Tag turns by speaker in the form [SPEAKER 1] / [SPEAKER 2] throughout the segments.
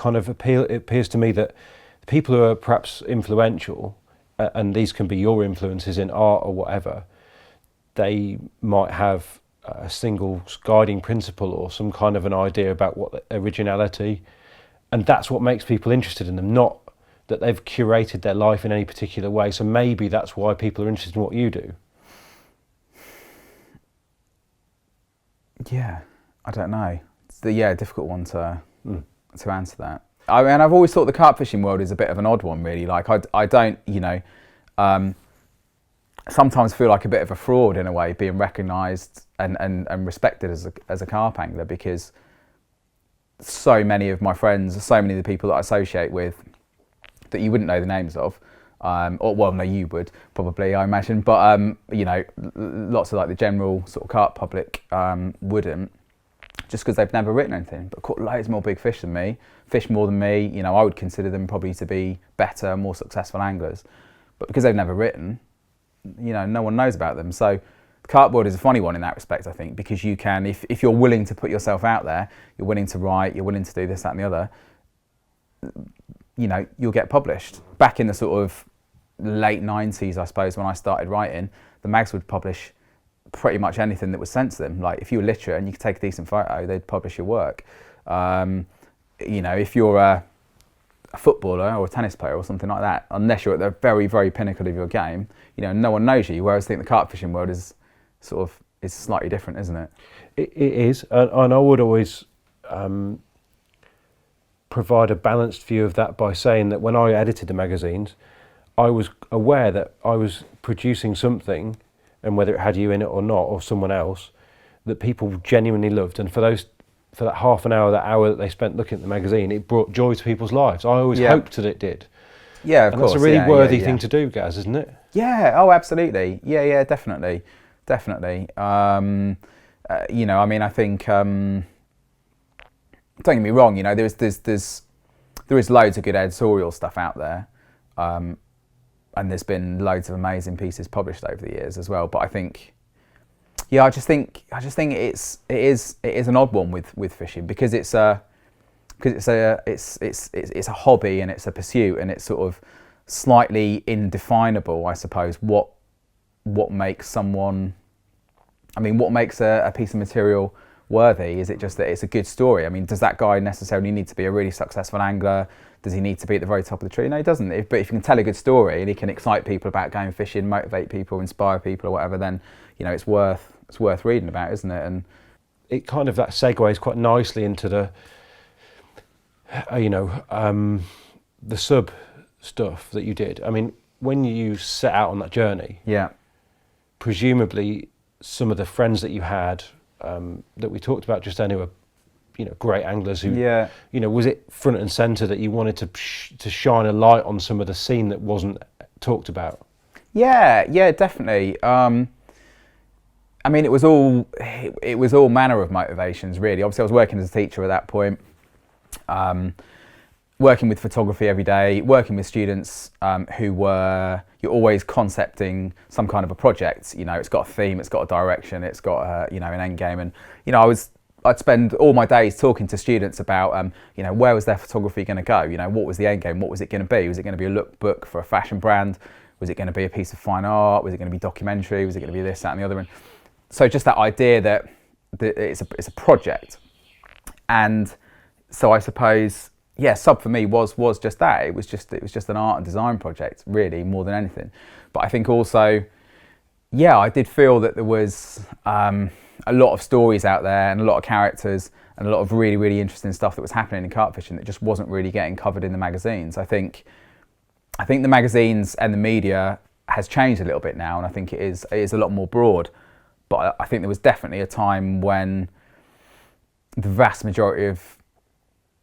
[SPEAKER 1] kind of it appears to me that people who are perhaps influential, and these can be your influences in art or whatever, they might have a single guiding principle or some kind of an idea about what originality, and that's what makes people interested in them, not that they've curated their life in any particular way. So maybe that's why people are interested in what you do.
[SPEAKER 2] Yeah, I don't know. It's a difficult one to answer that. I mean, I've always thought the carp fishing world is a bit of an odd one, really. Like, I don't, sometimes feel like a bit of a fraud in a way, being recognised and respected as a carp angler, because so many of my friends, so many of the people that I associate with, that you wouldn't know the names of, or well, no, you would probably, I imagine, but lots of like the general sort of carp public wouldn't, just because they've never written anything, but caught loads more big fish than me, fish more than me. I would consider them probably to be better, more successful anglers, but because they've never written, no one knows about them. So the carp world is a funny one in that respect, I think, because you can, if you're willing to put yourself out there, you're willing to write, you're willing to do this, that and the other, you'll get published. Back in the sort of late 90s, I suppose, when I started writing, the mags would publish pretty much anything that was sent to them. Like, if you were literate and you could take a decent photo, they'd publish your work. If you're a footballer or a tennis player or something like that, unless you're at the very, very pinnacle of your game, no one knows you. Whereas I think the carp fishing world is slightly different, isn't it?
[SPEAKER 1] It is, and I would always provide a balanced view of that by saying that when I edited the magazines, I was aware that I was producing something, and whether it had you in it or not, or someone else, that people genuinely loved. And for that half an hour, that hour that they spent looking at the magazine, it brought joy to people's lives. I always hoped that it did.
[SPEAKER 2] Yeah, of course.
[SPEAKER 1] That's a really worthy thing to do, Gaz, isn't it?
[SPEAKER 2] Yeah, oh, absolutely. Yeah, definitely. I mean, I think, don't get me wrong, there is loads of good editorial stuff out there. And there's been loads of amazing pieces published over the years as well. But I think, I just think it is an odd one with fishing, because it's a hobby and it's a pursuit, and it's sort of slightly indefinable, I suppose. What makes someone? I mean, what makes a piece of material worthy? Is it just that it's a good story? I mean, does that guy necessarily need to be a really successful angler? Does he need to be at the very top of the tree? No, he doesn't. But if you can tell a good story and he can excite people about going fishing, motivate people, inspire people or whatever, then it's worth reading about, isn't it? And
[SPEAKER 1] it kind of, that segues quite nicely into the the sub stuff that you did. I mean, when you set out on that journey, presumably some of the friends that you had that we talked about just then, who were great anglers who, was it front and centre that you wanted to shine a light on some of the scene that wasn't talked about? Yeah,
[SPEAKER 2] definitely. I mean, it was all manner of motivations, really. Obviously, I was working as a teacher at that point, working with photography every day, working with students you're always concepting some kind of a project. It's got a theme, it's got a direction, it's got an end game, and I'd spend all my days talking to students about, where was their photography going to go? What was the end game? What was it going to be? Was it going to be a lookbook for a fashion brand? Was it going to be a piece of fine art? Was it going to be documentary? Was it going to be this, that, and the other? And so just that idea that it's a project. And so I suppose, sub for me was just that. It was just an art and design project, really, more than anything. But I think also, I did feel that there was a lot of stories out there and a lot of characters and a lot of really, really interesting stuff that was happening in carp fishing that just wasn't really getting covered in the magazines. I think the magazines and the media has changed a little bit now, and I think it is a lot more broad. But I think there was definitely a time when the vast majority of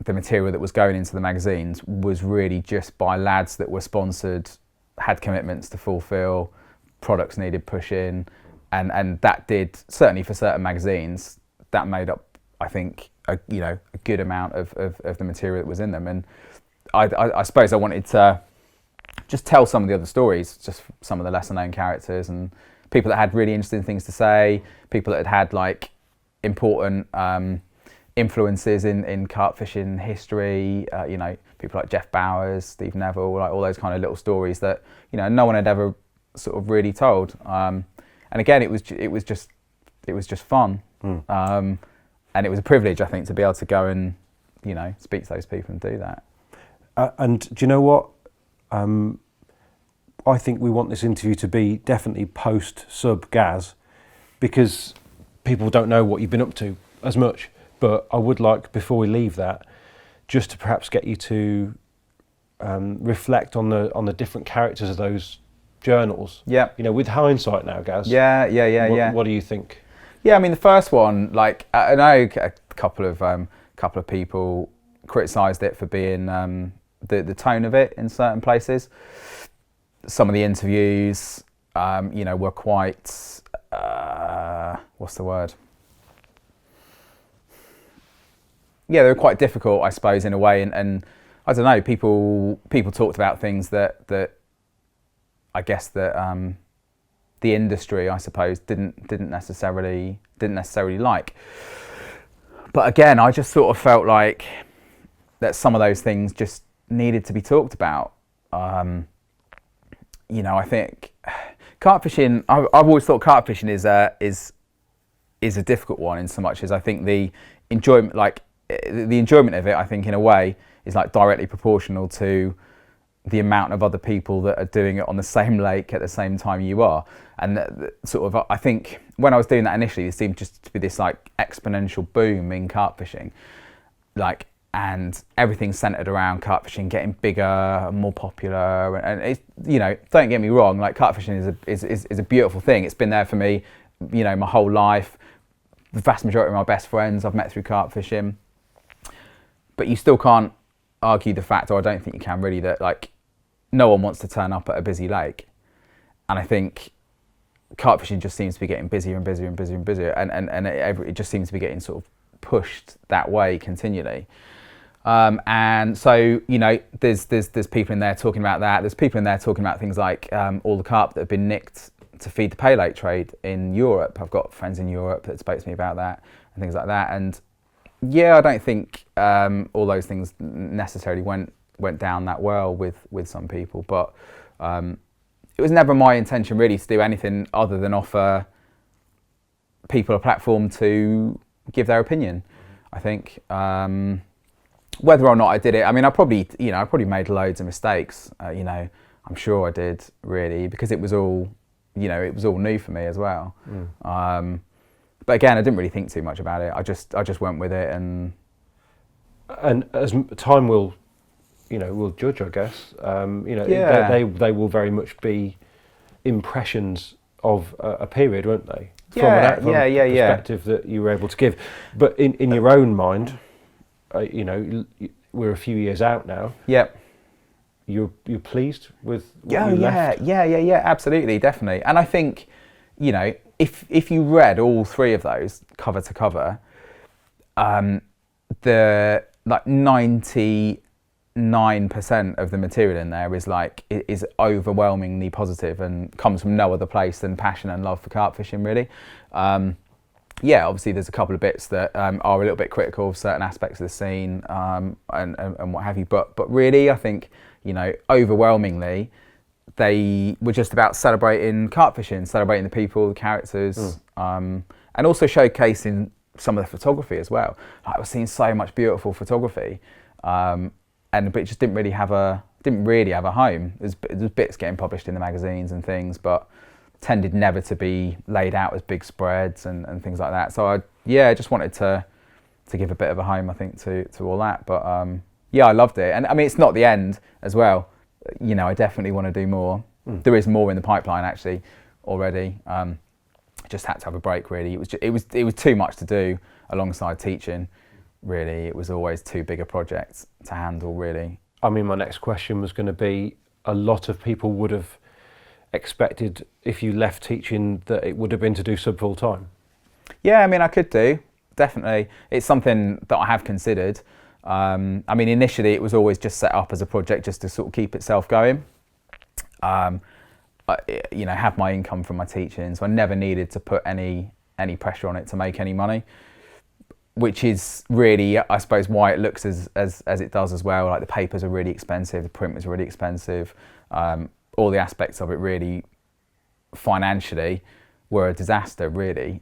[SPEAKER 2] the material that was going into the magazines was really just by lads that were sponsored, had commitments to fulfill, products needed pushing. And that did, certainly for certain magazines, that made up, I think, a good amount of the material that was in them. And I suppose I wanted to just tell some of the other stories, just some of the lesser known characters and people that had really interesting things to say, people that had like important influences in carp fishing history. You know, people like Jeff Bowers, Steve Neville, like all those kind of little stories that, you know, no one had ever sort of really told. And again, it was just fun. And it was a privilege, I think, to be able to go and, you know, speak to those people and do that.
[SPEAKER 1] And do you know what? I think we want this interview to be definitely post-sub Gaz, because people don't know what you've been up to as much. But I would like, before we leave that, just to perhaps get you to reflect on the different characters of those journals.
[SPEAKER 2] Yeah.
[SPEAKER 1] You know, with hindsight now, Gaz.
[SPEAKER 2] Yeah.
[SPEAKER 1] What do you think?
[SPEAKER 2] Yeah, I mean, the first one, like, I know a couple of people criticised it for being the tone of it in certain places. Some of the interviews, you know, were quite, what's the word? Yeah, they were quite difficult, I suppose, in a way. And I don't know, people talked about things that I guess that the industry, I suppose, didn't necessarily like. But again, I just sort of felt like that some of those things just needed to be talked about. You know, I think carp fishing. I've always thought carp fishing is a difficult one, in so much as I think the enjoyment of it, I think, in a way, is like directly proportional to the amount of other people that are doing it on the same lake at the same time you are. And sort of, I think when I was doing that initially, it seemed just to be this like exponential boom in carp fishing, like, and everything centered around carp fishing getting bigger, more popular. And it's, you know, don't get me wrong, like carp fishing is a beautiful thing. It's been there for me, you know, my whole life. The vast majority of my best friends I've met through carp fishing. But you still can't argue the fact, or I don't think you can really, that like no one wants to turn up at a busy lake. And I think carp fishing just seems to be getting busier and busier and busier and busier, and it just seems to be getting sort of pushed that way continually. And so, you know, there's people in there talking about that. There's people in there talking about things like all the carp that have been nicked to feed the pay lake trade in Europe. I've got friends in Europe that spoke to me about that and things like that. And yeah, I don't think all those things necessarily went down that well with some people, but it was never my intention really to do anything other than offer people a platform to give their opinion. I think whether or not I did it, I mean, I probably made loads of mistakes. You know, I'm sure I did, really, because it was all, you know, it was all new for me as well. But again, I didn't really think too much about it. I just went with it, and
[SPEAKER 1] as time will, you know, will judge, I guess. You know,
[SPEAKER 2] Yeah.
[SPEAKER 1] they will very much be impressions of a period, won't they? From
[SPEAKER 2] Yeah,
[SPEAKER 1] an perspective that you were able to give. But in your own mind, you know, we're a few years out now.
[SPEAKER 2] Yep.
[SPEAKER 1] You're pleased with what you left?
[SPEAKER 2] Yeah, absolutely, definitely. And I think, you know, if you read all three of those cover to cover, the like 99% of the material in there is overwhelmingly positive and comes from no other place than passion and love for carp fishing, really. Yeah, obviously there's a couple of bits that are a little bit critical of certain aspects of the scene and what have you, but really I think, you know, overwhelmingly they were just about celebrating carp fishing, celebrating the people, the characters, and also showcasing some of the photography as well. I was seeing so much beautiful photography, but it just didn't really have a home. There's bits getting published in the magazines and things, but tended never to be laid out as big spreads and things like that. So I just wanted to give a bit of a home, I think, to all that. But yeah, I loved it, and I mean, it's not the end as well. You know, I definitely want to do more. There is more in the pipeline actually already. I just had to have a break, really. It was too much to do alongside teaching. Really, it was always too big a project to handle, really.
[SPEAKER 1] I mean, my next question was going to be, a lot of people would have expected, if you left teaching, that it would have been to do sub full time.
[SPEAKER 2] Yeah, I mean, I could do, definitely. It's something that I have considered. I mean, initially it was always just set up as a project just to sort of keep itself going. You know, have my income from my teaching, so I never needed to put any pressure on it to make any money. which is really, I suppose, why it looks as it does as well. Like the papers are really expensive, the print was really expensive, all the aspects of it really financially were a disaster, really.